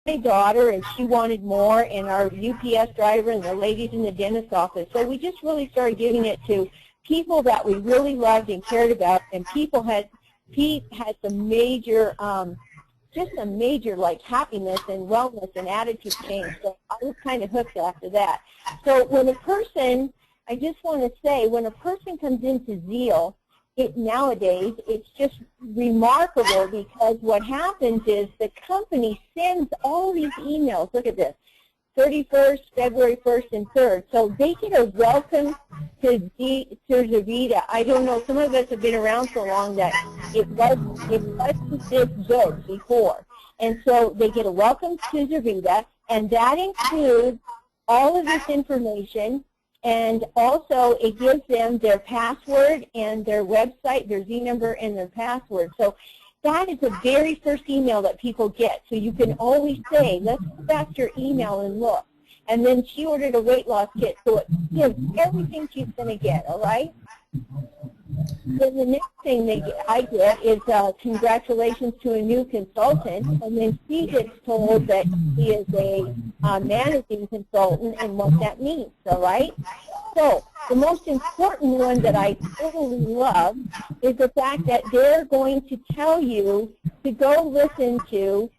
my daughter, and she wanted more, and our UPS driver and the ladies in the dentist's office. So we just really started giving it to people that we really loved and cared about, and Pete had some major, just a major like happiness and wellness and attitude change. So I was kind of hooked after that. So when a person, I just want to say, when a person comes into Zeal, nowadays, it's just remarkable, because what happens is the company sends all these emails. Look at this, 31st, February 1st, and 3rd. So they get a welcome to Zavita. I don't know, some of us have been around so long that it wasn't this good before. And so they get a welcome to Zavita, and that includes all of this information. And also, it gives them their password and their website, their Z number, and their password. So that is the very first email that people get. So you can always say, let's go back to your email and look. And then she ordered a weight loss kit, so it gives everything she's going to get, all right? Then the next thing I get is congratulations to a new consultant, and then she gets told that she is a managing consultant and what that means, all right? So the most important one that I totally love is the fact that they're going to tell you to go listen to,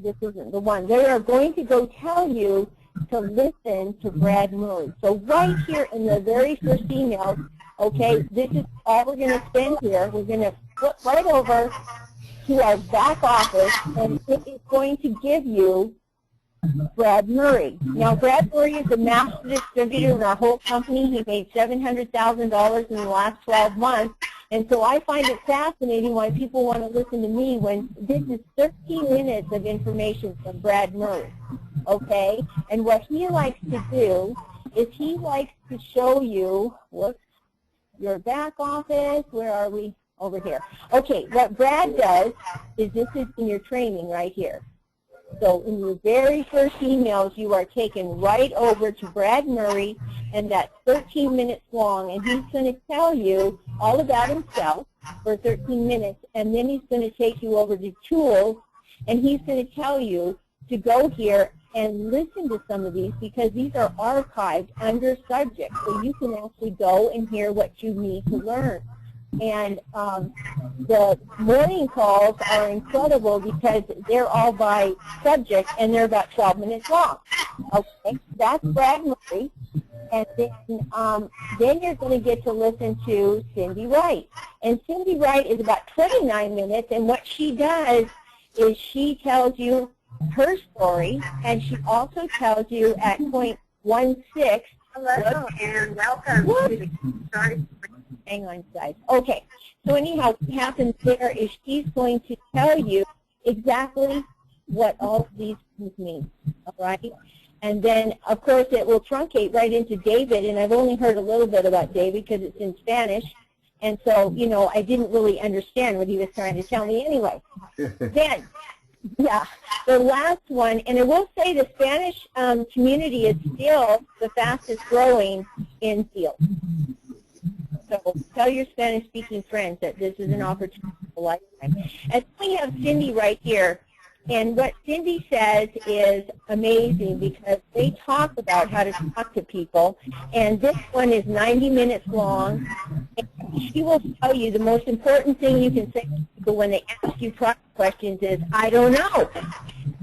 this isn't the one, they are going to go tell you to listen to Brad Murray. So right here in the very first email, okay, this is all we're going to spend here. We're going to flip right over to our back office, and it is going to give you Brad Murray. Now, Brad Murray is a master distributor in our whole company. He made $700,000 in the last 12 months. And so I find it fascinating why people want to listen to me when this is 13 minutes of information from Brad Murray, okay? And what he likes to do is he likes to show you, whoops, your back office, where are we? Over here. Okay, what Brad does is this is in your training right here. So in your very first emails, you are taken right over to Brad Murray, and that's 13 minutes long, and he's going to tell you all about himself for 13 minutes, and then he's going to take you over to tools, and he's going to tell you to go here and listen to some of these, because these are archived under subjects, so you can actually go and hear what you need to learn. And the morning calls are incredible because they're all by subject, and they're about 12 minutes long. Okay, that's Brad Murray. And then you're going to get to listen to Cindy Wright. And Cindy Wright is about 29 minutes, and what she does is she tells you her story, and she also tells you at point 16. Hello, and welcome to the Start. Hang on, guys. Okay. So anyhow, what happens there is she's going to tell you exactly what all of these things mean, all right? And then, of course, it will truncate right into David, and I've only heard a little bit about David because it's in Spanish, and so, you know, I didn't really understand what he was trying to tell me anyway. Then, yeah, the last one, and I will say the Spanish community is still the fastest growing in Zeal. So tell your Spanish-speaking friends that this is an opportunity for a lifetime. And we have Cindy right here. And what Cindy says is amazing because they talk about how to talk to people. And this one is 90 minutes long. And she will tell you the most important thing you can say to people when they ask you product questions is, I don't know.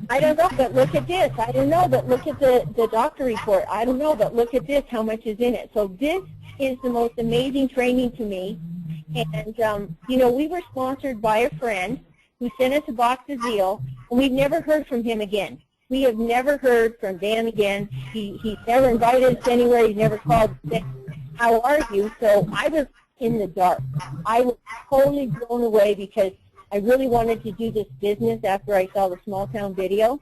I don't know, but look at this. I don't know, but look at the doctor report. I don't know, but look at this, how much is in it. So this is the most amazing training to me. And, you know, we were sponsored by a friend who sent us a box of Zeal, and we've never heard from him again. We have never heard from Dan again. He's never invited us anywhere. He's never called to say, how are you? So I was in the dark. I was totally blown away because I really wanted to do this business after I saw the small town video.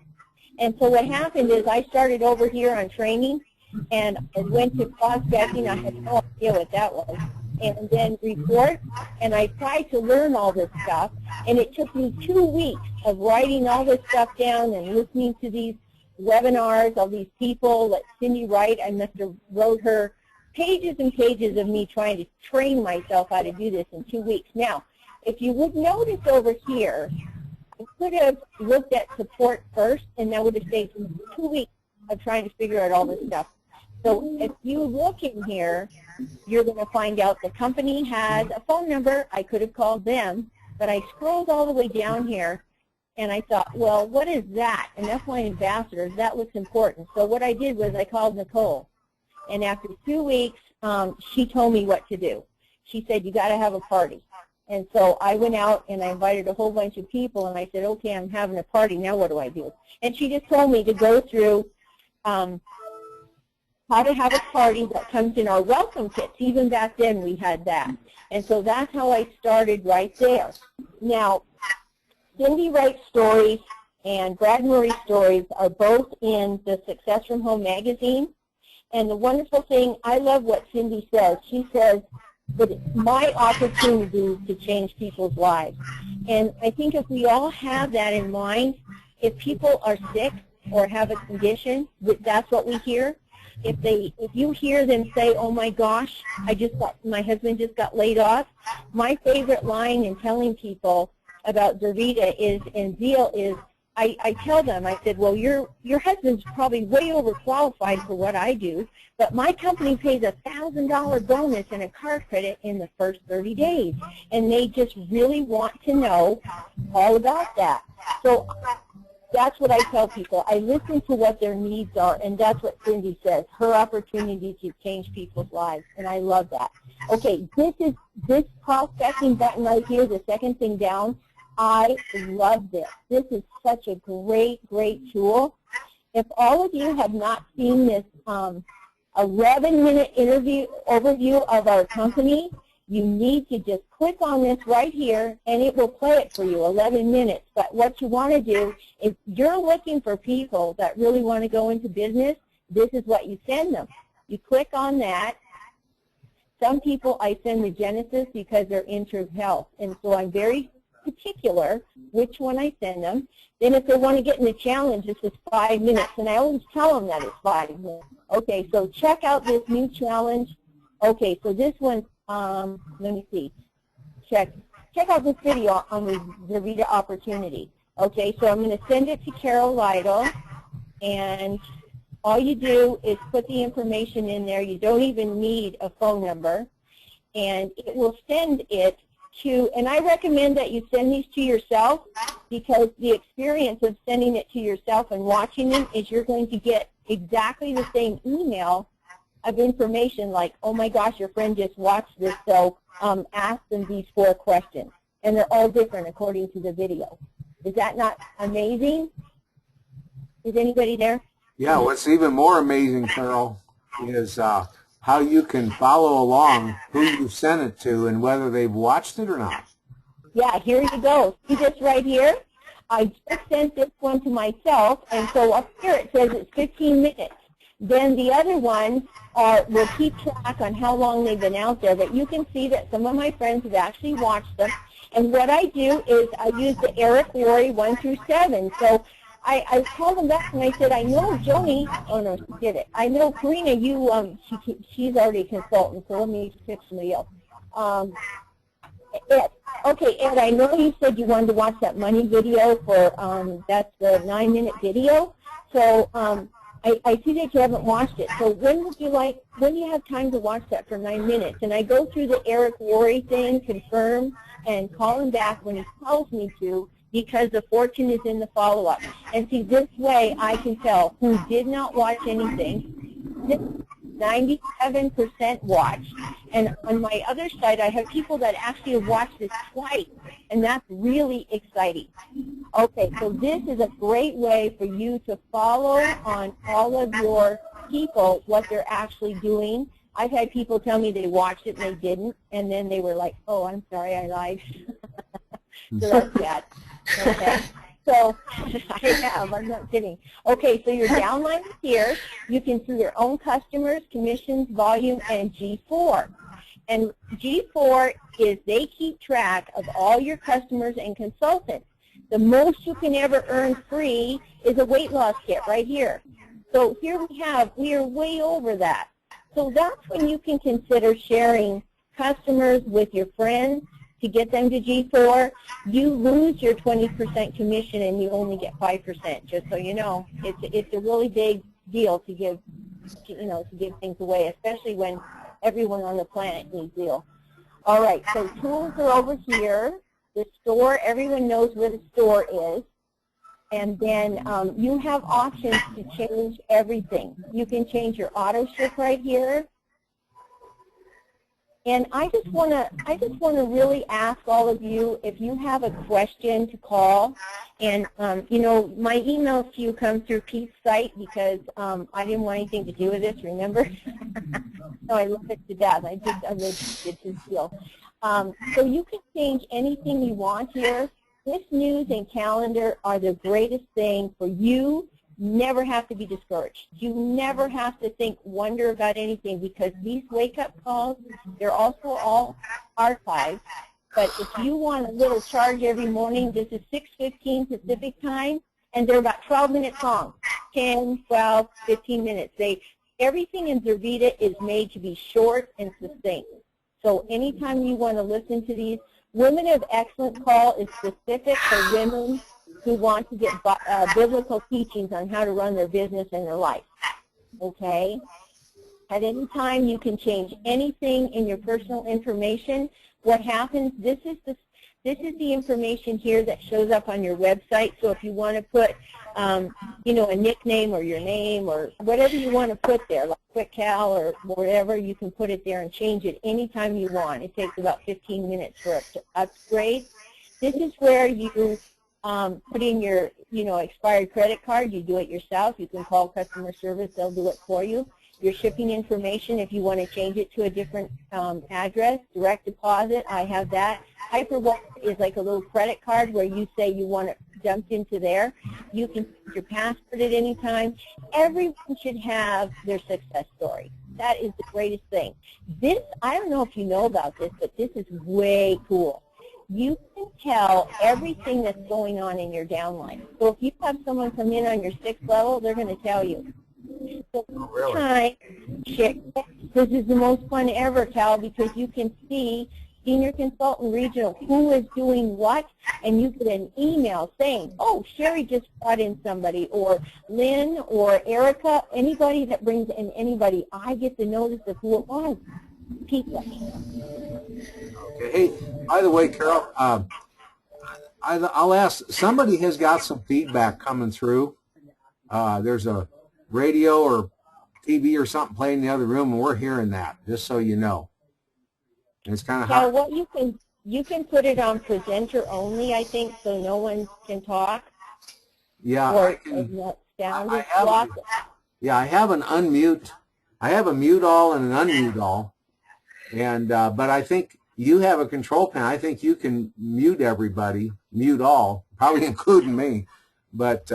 And so what happened is I started over here on training, and I went to prospecting. I had no idea what that was. And then report, and I tried to learn all this stuff, and it took me 2 weeks of writing all this stuff down and listening to these webinars of these people. Like Cindy Wright, I must have wrote her pages and pages of me trying to train myself how to do this in 2 weeks. Now, if you would notice over here, could have looked at support first, and that would have saved 2 weeks of trying to figure out all this stuff. So if you look in here, you're going to find out the company has a phone number. I could have called them, but I scrolled all the way down here, and I thought, well, what is that? And that's my ambassadors. That looks important. So what I did was I called Nicole, and after 2 weeks, she told me what to do. She said, you got to have a party. And so I went out and I invited a whole bunch of people, and I said, okay, I'm having a party. Now what do I do? And she just told me to go through how to have a party that comes in our welcome kits. Even back then we had that. And so that's how I started right there. Now, Cindy Wright's stories and Brad Murray's stories are both in the Success from Home magazine. And the wonderful thing, I love what Cindy says. She says that it's my opportunity to change people's lives. And I think if we all have that in mind, if people are sick or have a condition, that's what we hear. If you hear them say, oh my gosh, my husband just got laid off, my favorite line in telling people about Zervita and Zeal is, I tell them, I said, well, your husband's probably way overqualified for what I do, but my company pays a $1,000 bonus and a car credit in the first 30 days. And they just really want to know all about that. So that's what I tell people. I listen to what their needs are, and that's what Cindy says, her opportunity to change people's lives, and I love that. Okay, this prospecting button right here, the second thing down, I love this. This is such a great, great tool. If all of you have not seen this 11-minute overview of our company, you need to just click on this right here, and it will play it for you, 11 minutes. But what you want to do, if you're looking for people that really want to go into business, this is what you send them. You click on that. Some people I send the Genesis because they're into health, and so I'm very particular which one I send them. Then if they want to get in the challenge, this is 5 minutes, and I always tell them that it's 5 minutes. Okay, so check out this new challenge. Okay, so this one, let me see. Check out this video on the Zervita opportunity. Okay, so I'm going to send it to Carol Lytle, and all you do is put the information in there. You don't even need a phone number, and it will send it to, and I recommend that you send these to yourself, because the experience of sending it to yourself and watching them is you're going to get exactly the same email of information like, oh my gosh, your friend just watched this, so ask them these 4 questions. And they're all different according to the video. Is that not amazing? Is anybody there? Yeah, what's even more amazing, Carol, is how you can follow along who you sent it to and whether they've watched it or not. Yeah, here you go. See this right here? I just sent this one to myself, and so up here it says it's 15 minutes. Then the other ones will keep track on how long they've been out there, but you can see that some of my friends have actually watched them. And what I do is I use the Eric Worre 1 through 7. So I called them back and I said, I know Joni, oh no, she did it. I know Karina, she's already a consultant, so let me pick somebody else. Ed, okay, Ed, I know you said you wanted to watch that money video for, that's the 9-minute video. So I see that you haven't watched it. So when do you have time to watch that for 9 minutes? And I go through the Eric Worre thing, confirm, and call him back when he tells me to, because the fortune is in the follow-up. And see, this way I can tell who did not watch anything. 97% watched. And on my other side, I have people that actually have watched this twice, and that's really exciting. Okay, so this is a great way for you to follow on all of your people, what they're actually doing. I've had people tell me they watched it and they didn't, and then they were like, oh, I'm sorry, I lied. So that's bad. Okay. So I have, I'm not kidding. Okay, so your downline is here. You can see your own customers, commissions, volume, and G4. And G4 is they keep track of all your customers and consultants. The most you can ever earn free is a weight loss kit right here. So here we are way over that. So that's when you can consider sharing customers with your friends, to get them to G4, you lose your 20% commission and you only get 5%. Just so you know, it's a really big deal to give, to give things away, especially when everyone on the planet needs Zeal. All right, so tools are over here. The store, everyone knows where the store is. And then you have options to change everything. You can change your auto ship right here. And I just want to really ask all of you, if you have a question, to call. And my emails to you come through Pete's site because I didn't want anything to do with this. Remember? So I love it to death. I did his deal. So you can change anything you want here. This news and calendar are the greatest thing for you. Never have to be discouraged. You never have to wonder about anything, because these wake-up calls, they're also all archived. But if you want a little charge every morning, this is 6:15 Pacific time, and they're about 12 minutes long, 10, 12, 15 minutes. Everything in Zervita is made to be short and succinct. So anytime you want to listen to these, Women of Excellence Call is specific for women who want to get biblical teachings on how to run their business and their life. Okay? At any time, you can change anything in your personal information. What happens, this is the information here that shows up on your website. So if you want to put, a nickname or your name or whatever you want to put there, like QuickCal or whatever, you can put it there and change it anytime you want. It takes about 15 minutes for it to upgrade. This is where you put in your, expired credit card. You do it yourself. You can call customer service. They'll do it for you. Your shipping information, if you want to change it to a different address, direct deposit, I have that. Hyperwallet is like a little credit card where you say you want it dumped into there. You can put your password at any time. Everyone should have their success story. That is the greatest thing. This, I don't know if you know about this, but this is way cool. You can tell everything that's going on in your downline. So if you have someone come in on your 6th level, they're going to tell you. So each time, this is the most fun ever, Cal, because you can see senior consultant regional who is doing what, and you get an email saying, oh, Sherry just brought in somebody, or Lynn, or Erica, anybody that brings in anybody. I get the notice of who it was. People. Okay. Hey, by the way, Carol, I'll ask, somebody has got some feedback coming through. There's a radio or TV or something playing in the other room, and we're hearing that, just so you know. And it's kind of hard. What you can put it on presenter only, I think, so no one can talk. Yeah, or I can. I have an unmute. I have a mute all and an unmute all, and but I think you have a control panel. I think you can mute everybody, mute all, probably including me, but.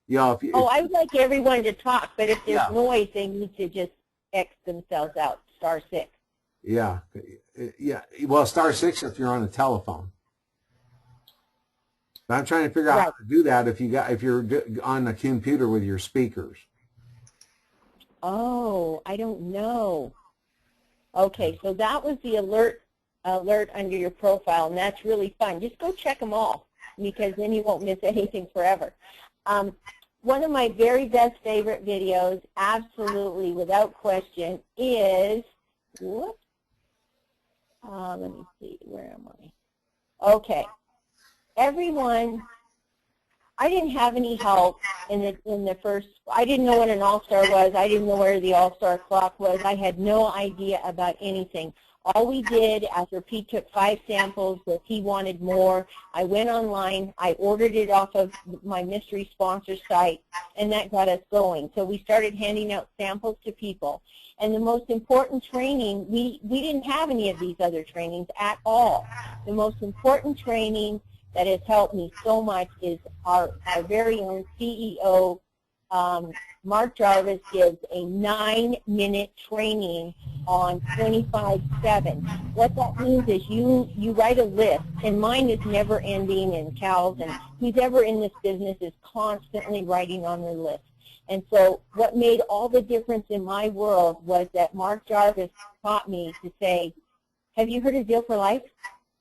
I would like everyone to talk, but if there's noise, they need to just X themselves out, *6. Yeah. Well, *6 if you're on the telephone. But I'm trying to figure out how to do that if you're on the computer with your speakers. Oh, I don't know. Okay, so that was the alert under your profile, and that's really fun. Just go check them all, because then you won't miss anything forever. One of my very best favorite videos, absolutely without question, is, let me see, where am I? Okay. Everyone, I didn't have any help in the first, I didn't know what an all-star was. I didn't know where the all-star clock was. I had no idea about anything. All we did after Pete took 5 samples was he wanted more. I went online, I ordered it off of my mystery sponsor site, and that got us going. So we started handing out samples to people. And the most important training, we didn't have any of these other trainings at all. The most important training that has helped me so much is our very own CEO, Mark Jarvis, gives a 9-minute training on 25/7. What that means is you write a list, and mine is never ending, and Cal's, and who's ever in this business is constantly writing on their list. And so what made all the difference in my world was that Mark Jarvis taught me to say, have you heard of Zeal for Life?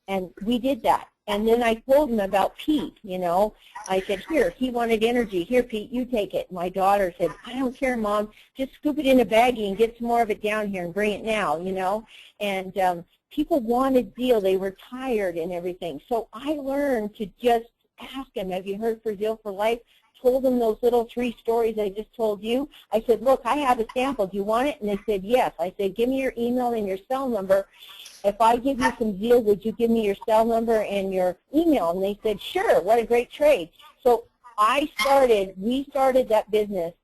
And we did that. And then I told him about Pete, you know. I said, here, he wanted energy. Here, Pete, you take it. My daughter said, I don't care, Mom. Just scoop it in a baggie and get some more of it down here and bring it now, you know. And people wanted Zeal. They were tired and everything. So I learned to just ask them, have you heard for Zeal for Life? Told them those little 3 stories I just told you. I said, look, I have a sample. Do you want it? And they said, yes. I said, give me your email and your cell number. If I give you some Zeal, would you give me your cell number and your email? And they said, sure. What a great trade. So we started that business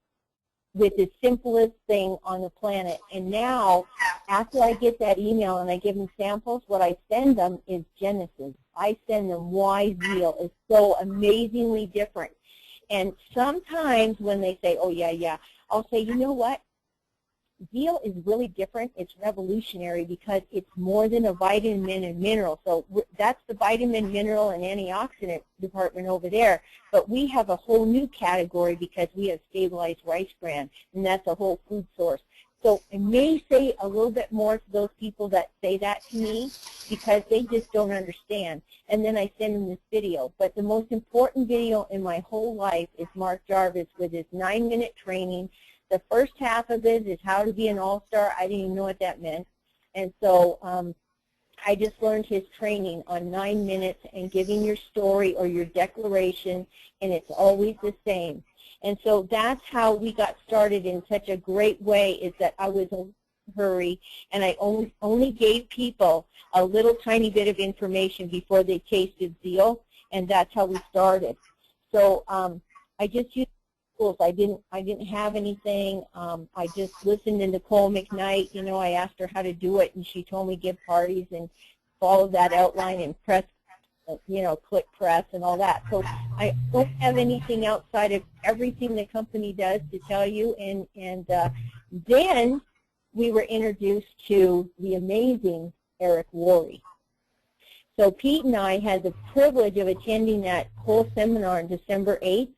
with the simplest thing on the planet. And now, after I get that email and I give them samples, what I send them is Genesis. I send them why Zeal is so amazingly different. And sometimes when they say, oh, yeah, I'll say, you know what? Zeal is really different. It's revolutionary because it's more than a vitamin and mineral. So that's the vitamin, mineral, and antioxidant department over there. But we have a whole new category because we have stabilized rice bran, and that's a whole food source. So I may say a little bit more to those people that say that to me because they just don't understand. And then I send them this video. But the most important video in my whole life is Mark Jarvis with his 9-minute training. The first half of it is how to be an all-star. I didn't even know what that meant. And so I just learned his training on 9 minutes and giving your story or your declaration, and it's always the same. And so that's how we got started in such a great way, is that I was in a hurry, and I only gave people a little tiny bit of information before they tasted Zeal, and that's how we started. So I just used tools. I didn't have anything. I just listened to Nicole McKnight. You know, I asked her how to do it, and she told me give parties and follow that outline and press, you know, click press and all that. So I don't have anything outside of everything the company does to tell you. And then we were introduced to the amazing Eric Worre. So Pete and I had the privilege of attending that whole seminar on December 8th.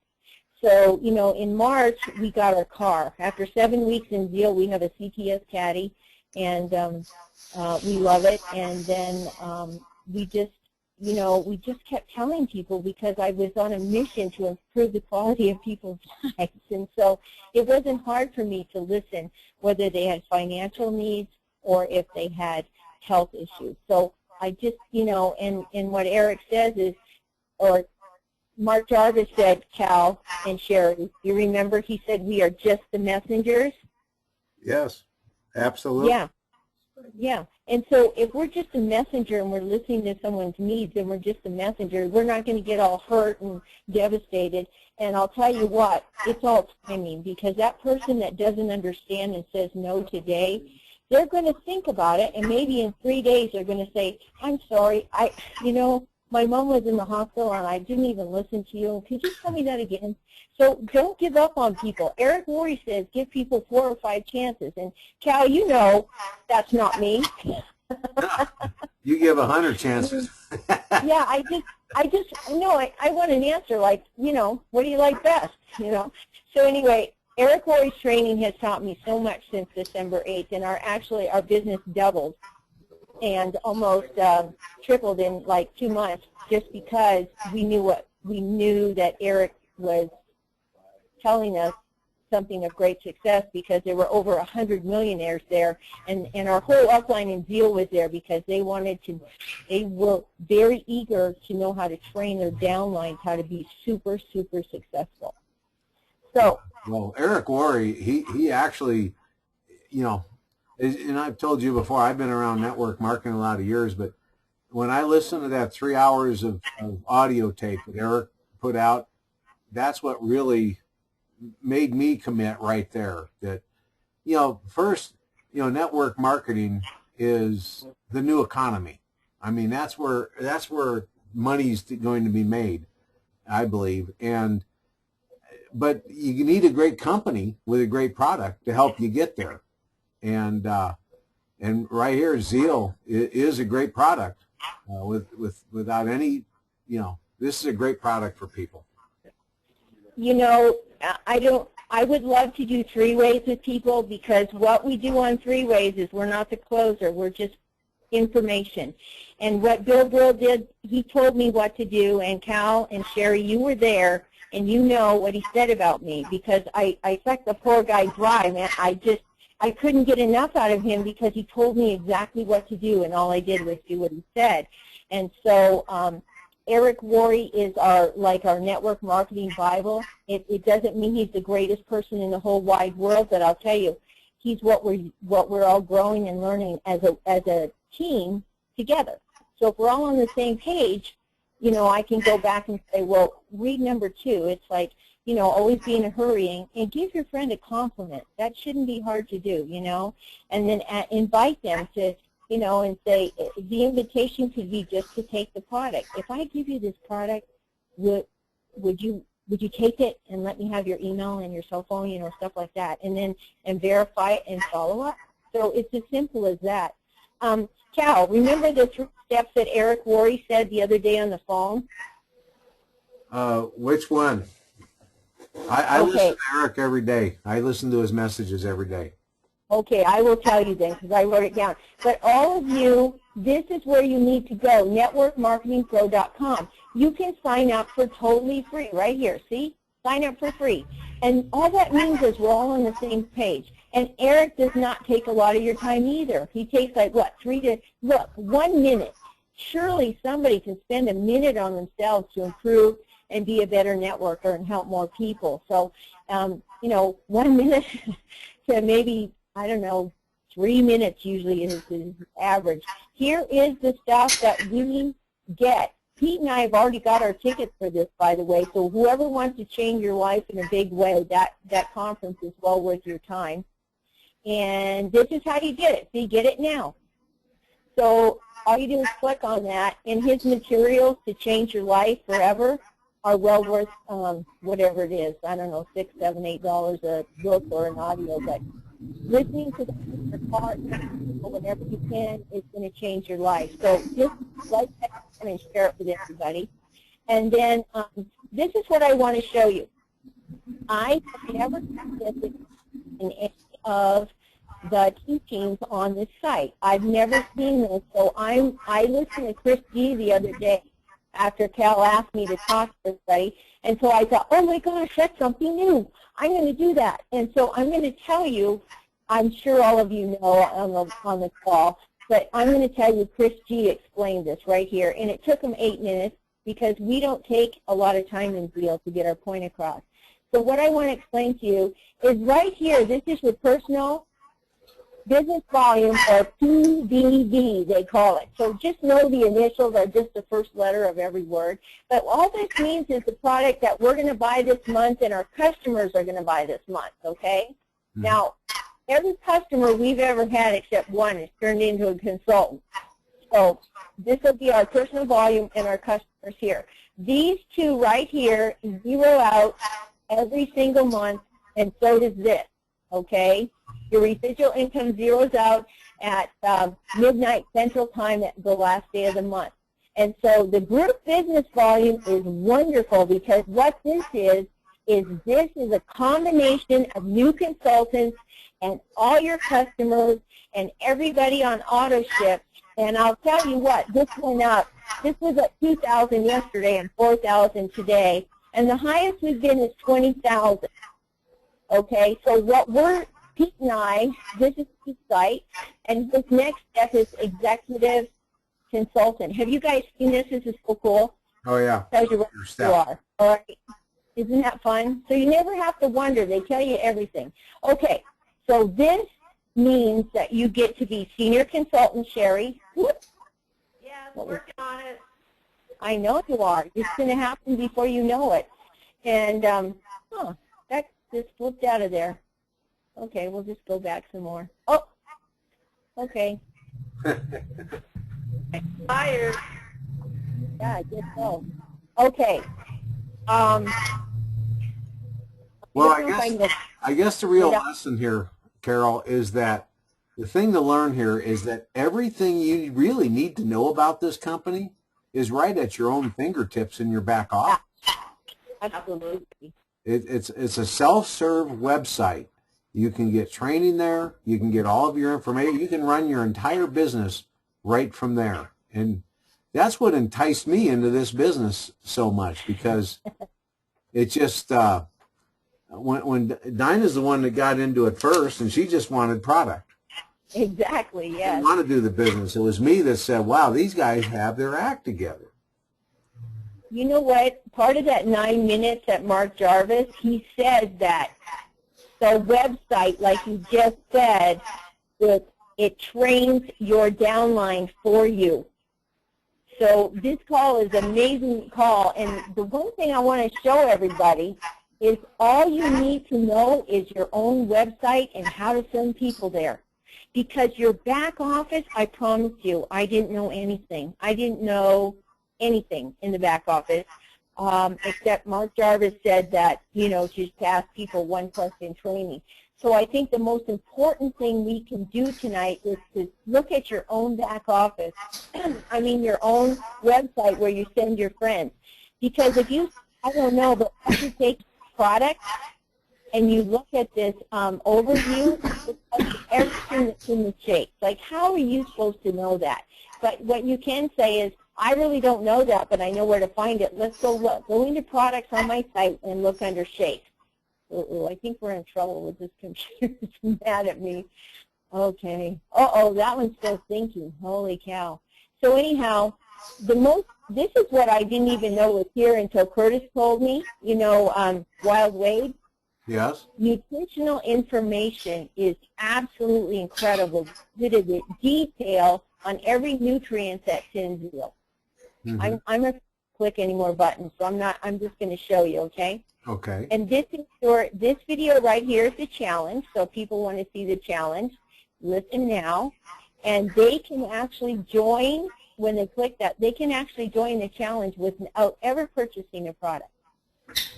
So, you know, in March, we got our car. After 7 weeks in Zeal, we have a CTS Caddy, and we love it. And then we just, you know, we just kept telling people because I was on a mission to improve the quality of people's lives. And so it wasn't hard for me to listen whether they had financial needs or if they had health issues. So I just, you know, and what Eric says is, or Mark Jarvis said, Cal and Sherry, you remember he said we are just the messengers? Yes, absolutely. Yeah. Yeah. And so if we're just a messenger and we're listening to someone's needs and we're just a messenger, we're not going to get all hurt and devastated. And I'll tell you what, it's all timing, because that person that doesn't understand and says no today, they're going to think about it, and maybe in 3 days they're going to say, I'm sorry, you know, my mom was in the hospital and I didn't even listen to you. Could you tell me that again? So don't give up on people. Eric Worre says give people 4 or 5 chances. And Cal, you know that's not me. You give 100 chances. Yeah, I want an answer like, you know, what do you like best? You know. So anyway, Eric Worre's training has taught me so much since December 8th, and our business doubled and almost tripled in like 2 months, just because we knew that Eric was telling us something of great success, because there were over 100 millionaires there, and our whole upline in Zeal was there because they were very eager to know how to train their downlines how to be super, super successful. So, well, Eric Worre, he actually, you know, and I've told you before, I've been around network marketing a lot of years, but when I listened to that 3 hours of audio tape that Eric put out, that's what really made me commit right there. That, you know, first, you know, network marketing is the new economy. I mean, that's where money's going to be made, I believe. But you need a great company with a great product to help you get there. And right here, Zeal is a great product. Without any, you know, this is a great product for people. You know, I would love to do 3-ways with people, because what we do on 3-ways is we're not the closer. We're just information. And what Bill Brill did, he told me what to do, and Cal and Sherry, you were there, and you know what he said about me, because I sucked the poor guy dry, man. I couldn't get enough out of him because he told me exactly what to do, and all I did was do what he said. And so Eric Worre is our network marketing Bible. It doesn't mean he's the greatest person in the whole wide world, but I'll tell you, he's what we're all growing and learning as a team together. So if we're all on the same page, you know, I can go back and say, well, read number 2. It's like, you know, always be in a hurry, and give your friend a compliment. That shouldn't be hard to do, you know, and then invite them to, you know, and say the invitation could be just to take the product. If I give you this product, would you take it and let me have your email and your cell phone, you know, stuff like that, and verify it and follow up. So it's as simple as that. Cal, remember the 3 steps that Eric Worre said the other day on the phone? Which one? I listen to Eric every day. I listen to his messages every day. Okay, I will tell you then, because I wrote it down. But all of you, this is where you need to go, networkmarketingpro.com. You can sign up for totally free right here. See? Sign up for free. And all that means is we're all on the same page. And Eric does not take a lot of your time either. He takes like, what, 1 minute. Surely somebody can spend a minute on themselves to improve and be a better networker and help more people. So, you know, 1 minute to maybe, I don't know, 3 minutes usually is average. Here is the stuff that we get. Pete and I have already got our tickets for this, by the way, so whoever wants to change your life in a big way, that conference is well worth your time. And this is how you get it. See, get it now. So all you do is click on that, and his materials to change your life forever are well worth whatever it is. I don't know, $6, $7, $8 a book or an audio, but listening to them in your car whenever you can is going to change your life. So just like that and share it with everybody. And then this is what I want to show you. I have never tested in any of the teachings on this site. I've never seen this, so I listened to Chris G the other day after Cal asked me to talk to everybody, and so I thought, oh my gosh, that's something new. I'm going to do that. And so I'm going to tell you, I'm sure all of you know on the call, but I'm going to tell you Chris G explained this right here, and it took him 8 minutes because we don't take a lot of time in Zeal to get our point across. So what I want to explain to you is right here, this is your personal business volume, or PBV, they call it. So just know the initials are just the first letter of every word. But all this means is the product that we're going to buy this month and our customers are going to buy this month, okay? Mm-hmm. Now, every customer we've ever had except one is turned into a consultant. So this will be our personal volume and our customers here. These two right here zero out every single month, and so does this, okay? Your residual income zeroes out at midnight Central Time at the last day of the month. And so the group business volume is wonderful because what this is a combination of new consultants and all your customers and everybody on auto ship. And I'll tell you what, this went up. This was at 2,000 yesterday and 4,000 today. And the highest we've been is 20,000. Okay, so what Pete and I, this is Pete's site, and his next step is executive consultant. Have you guys seen this? This is so cool. Oh, yeah. Tells you where you are. All right. Isn't that fun? So you never have to wonder. They tell you everything. Okay, so this means that you get to be senior consultant, Sherry. Whoops. Yeah, working on it. I know you are. It's going to happen before you know it. And, that just flipped out of there. Okay, we'll just go back some more. Oh, okay. Tired. Yeah, I guess so. Okay. Well, I guess the real lesson here, Carol, is that the thing to learn here is that everything you really need to know about this company is right at your own fingertips in your back office. Absolutely. It's a self-serve website. You can get training there. You can get all of your information. You can run your entire business right from there. And that's what enticed me into this business so much, because it just, when Dinah's the one that got into it first, and she just wanted product. Exactly, She yes. didn't want to do the business. It was me that said, wow, these guys have their act together. You know what? Part of that 9 minutes at Mark Jarvis, he said that the website, like you just said, it trains your downline for you. So this call is an amazing call, and the one thing I want to show everybody is all you need to know is your own website and how to send people there. Because your back office, I promise you, I didn't know anything. I didn't know anything in the back office, except Mark Jarvis said that, you know, just ask people one question training. So I think the most important thing we can do tonight is to look at your own back office, I mean your own website where you send your friends. Because if you, I don't know, but if you take product and you look at this overview, it tells you everything that's in the shake. Like, how are you supposed to know that? But what you can say is, I really don't know that, but I know where to find it. Let's go look. Go into products on my site and look under shake. Uh-oh, I think we're in trouble with this computer. It's mad at me. Okay. Uh-oh, that one's still thinking. Holy cow. So anyhow, this is what I didn't even know was here until Curtis told me, you know, Wild Wade. Yes. Nutritional information is absolutely incredible. It is a detail on every nutrient that's in Zeal. Mm-hmm. I'm not going to click any more buttons, so I'm just going to show you, okay? Okay. And this video right here is the challenge, so if people want to see the challenge, listen now. And they can actually join, when they click that, they can actually join the challenge without ever purchasing a product.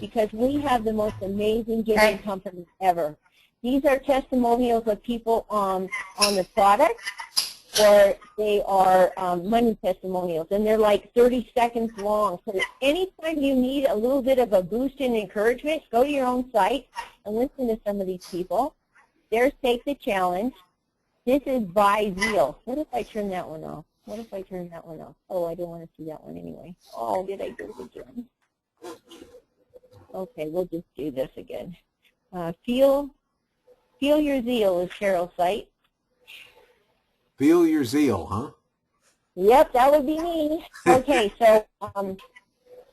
Because we have the most amazing giving company ever. These are testimonials of people on the product, or they are money testimonials, and they're like 30 seconds long. So anytime you need a little bit of a boost in encouragement, go to your own site and listen to some of these people. There's Take the Challenge. This is by Zeal. What if I turn that one off? What if I turn that one off? Oh, I don't want to see that one anyway. Oh, did I do it again? Okay, we'll just do this again. Feel Your Zeal is Carol's site. Feel Your Zeal, huh? Yep, that would be me. Okay, so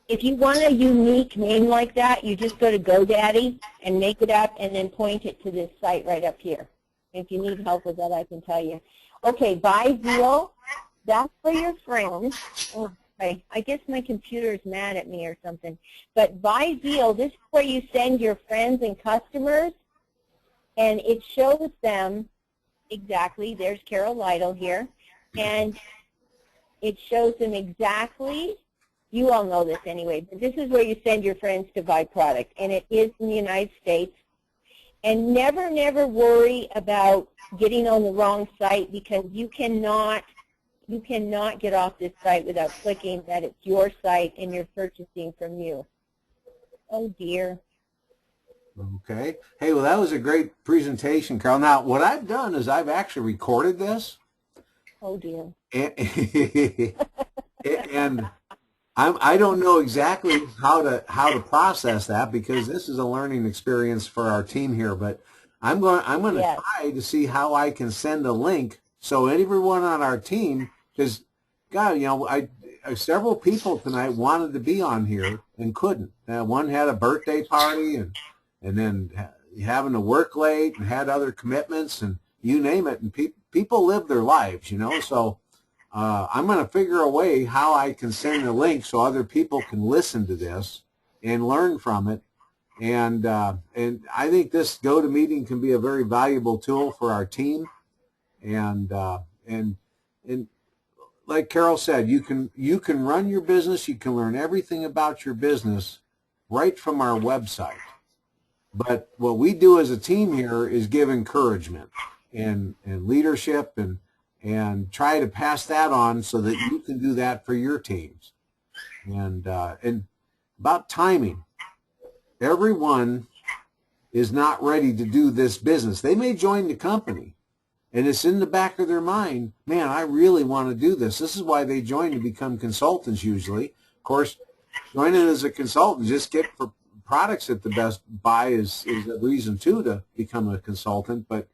if you want a unique name like that, you just go to GoDaddy and make it up and then point it to this site right up here. If you need help with that, I can tell you. Okay, by Zeal, that's for your friends. Oh, okay. I guess my computer's mad at me or something. But by Zeal, this is where you send your friends and customers, and it shows them exactly. There's Carol Lytle here, and it shows them exactly. You all know this anyway, but this is where you send your friends to buy product, and it is in the United States. And never, never worry about getting on the wrong site, because you cannot get off this site without clicking that it's your site and you're purchasing from you. Oh, dear. Okay. Hey, well, that was a great presentation, Carol. Now, what I've done is I've actually recorded this. Oh, dear. And I don't know exactly how to process that, because this is a learning experience for our team here. But I'm going to Yes. try to see how I can send a link so everyone on our team, because God, you know, several people tonight wanted to be on here and couldn't. One had a birthday party and then having to work late and had other commitments and you name it. And people live their lives, you know. So I'm going to figure a way how I can send a link so other people can listen to this and learn from it. And I think this GoToMeeting can be a very valuable tool for our team. And like Carol said, you can run your business. You can learn everything about your business right from our website. But what we do as a team here is give encouragement and leadership and try to pass that on so that you can do that for your teams. And about timing, everyone is not ready to do this business. They may join the company, And it's in the back of their mind, man, I really want to do this. This is why they join to become consultants usually. Of course, joining as a consultant, just get for products at the best buy is a reason too to become a consultant. But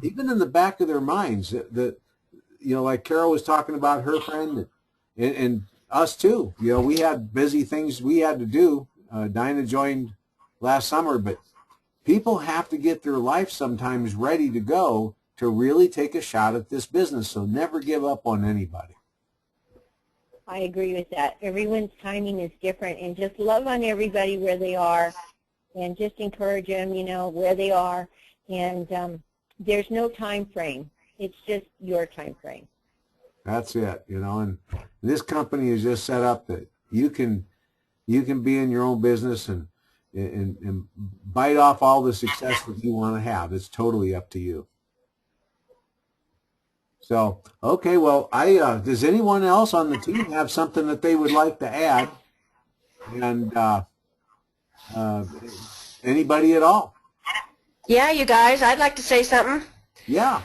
even in the back of their minds, that like Carol was talking about her friend and us too. We had busy things we had to do. Dinah joined last summer, but people have to get their life sometimes ready to go to really take a shot at this business. So never give up on anybody. I agree with that. Everyone's timing is different, and just love on everybody where they are, and just encourage them, where they are. And there's no time frame. It's just your time frame. That's it, and this company is just set up that you can be in your own business and bite off all the success that you want to have. It's totally up to you. So, okay, well, does anyone else on the team have something that they would like to add? And anybody at all? Yeah, you guys, I'd like to say something. Yeah.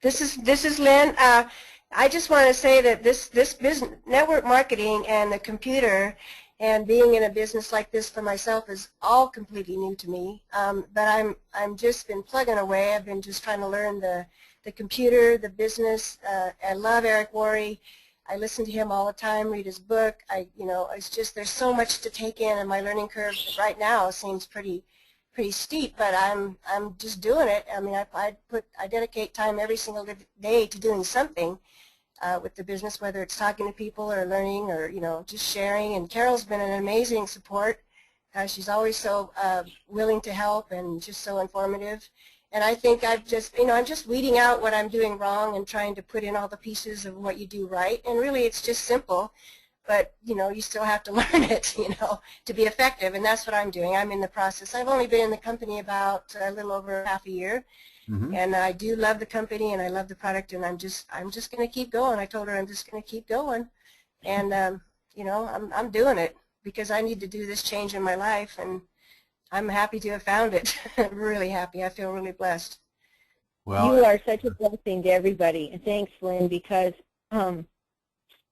This is Lynn. I just want to say that this business, network marketing and the computer and being in a business like this for myself is all completely new to me. But I'm just been plugging away. I've been just trying to learn the computer, the business. I love Eric Worre. I listen to him all the time, read his book. It's just there's so much to take in, and my learning curve right now seems pretty steep. But I'm just doing it. I mean, I dedicate time every single day to doing something with the business, whether it's talking to people or learning or just sharing. And Carol's been an amazing support. She's always so willing to help and just so informative. And I think I'm just weeding out what I'm doing wrong and trying to put in all the pieces of what you do right. And really, it's just simple, but you still have to learn it, to be effective. And that's what I'm doing. I'm in the process. I've only been in the company about a little over half a year, and I do love the company and I love the product. And I'm just going to keep going. I told her I'm just going to keep going, and I'm doing it because I need to do this change in my life. And I'm happy to have found it. Really happy. I feel really blessed. Well, you are such a blessing to everybody. And thanks, Lynn, because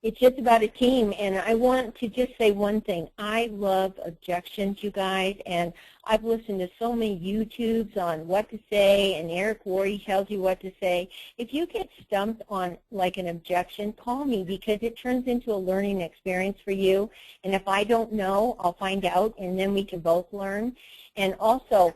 it's just about a team. And I want to just say one thing. I love objections, you guys. And I've listened to so many YouTubes on what to say, and Eric Worre tells you what to say. If you get stumped on like an objection, call me, because it turns into a learning experience for you. And if I don't know, I'll find out, and then we can both learn. And also,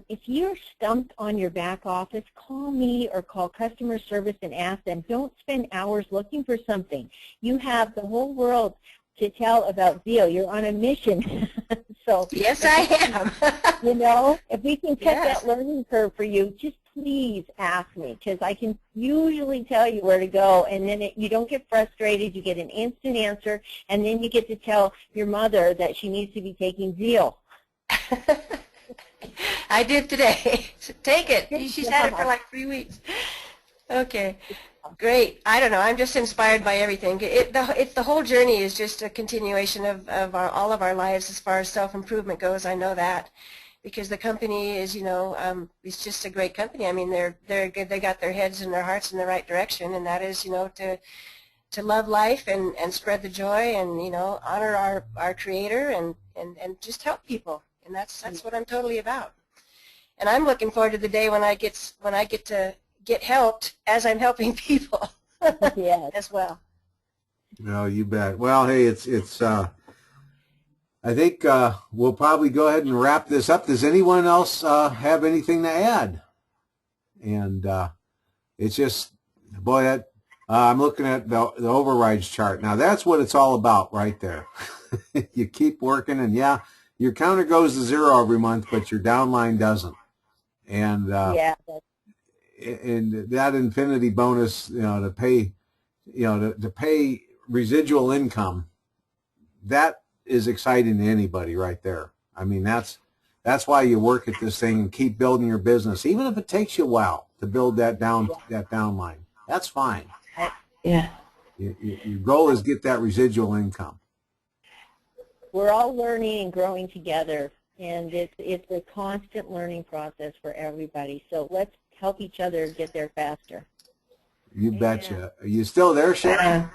if you're stumped on your back office, call me or call customer service and ask them. Don't spend hours looking for something. You have the whole world to tell about Zeal. You're on a mission. So yes, I am. If we can cut that learning curve for you, just please ask me, because I can usually tell you where to go, and then you don't get frustrated. You get an instant answer, and then you get to tell your mother that she needs to be taking Zeal. I did today. Take it. She's had it for like 3 weeks. Okay. Great. I don't know. I'm just inspired by everything. The whole journey is just a continuation of all of our lives as far as self-improvement goes. I know that, because the company is, it's just a great company. I mean, they're good. They got their heads and their hearts in the right direction, and that is, to love life and spread the joy and, honor our Creator and just help people. And that's what I'm totally about. And I'm looking forward to the day when I get to get helped as I'm helping people as well. No, you bet. Well, hey, it's I think we'll probably go ahead and wrap this up. Does anyone else have anything to add? And it's just, boy, I'm looking at the overrides chart. Now, that's what it's all about right there. You keep working, and yeah, your counter goes to zero every month, but your downline doesn't. And and that infinity bonus, to pay, to pay residual income, that is exciting to anybody right there. I mean, that's why you work at this thing and keep building your business, even if it takes you a while to build that downline. That's fine. Yeah. Your goal is get that residual income. We're all learning and growing together, And it's a constant learning process for everybody. So let's help each other get there faster. You betcha. Are you still there, Sharon?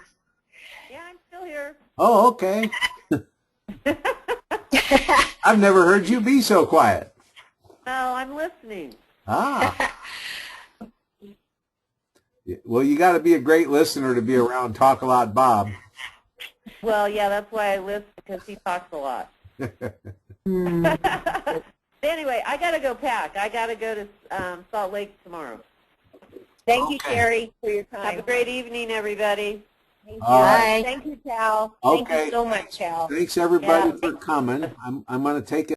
Yeah, I'm still here. Oh, okay. I've never heard you be so quiet. Well, I'm listening. Ah. Well, you got to be a great listener to be around Talk a Lot Bob. Well, yeah, that's why I listen, because he talks a lot. Anyway, I got to go pack. I got to go to Salt Lake tomorrow. Thank you, Okay. Sherry, for your Have a time. great evening, everybody. Thank you. All right. Thank you, Cal. Okay. Thank you so much, Cal. Thanks everybody Yeah. for coming. I'm going to take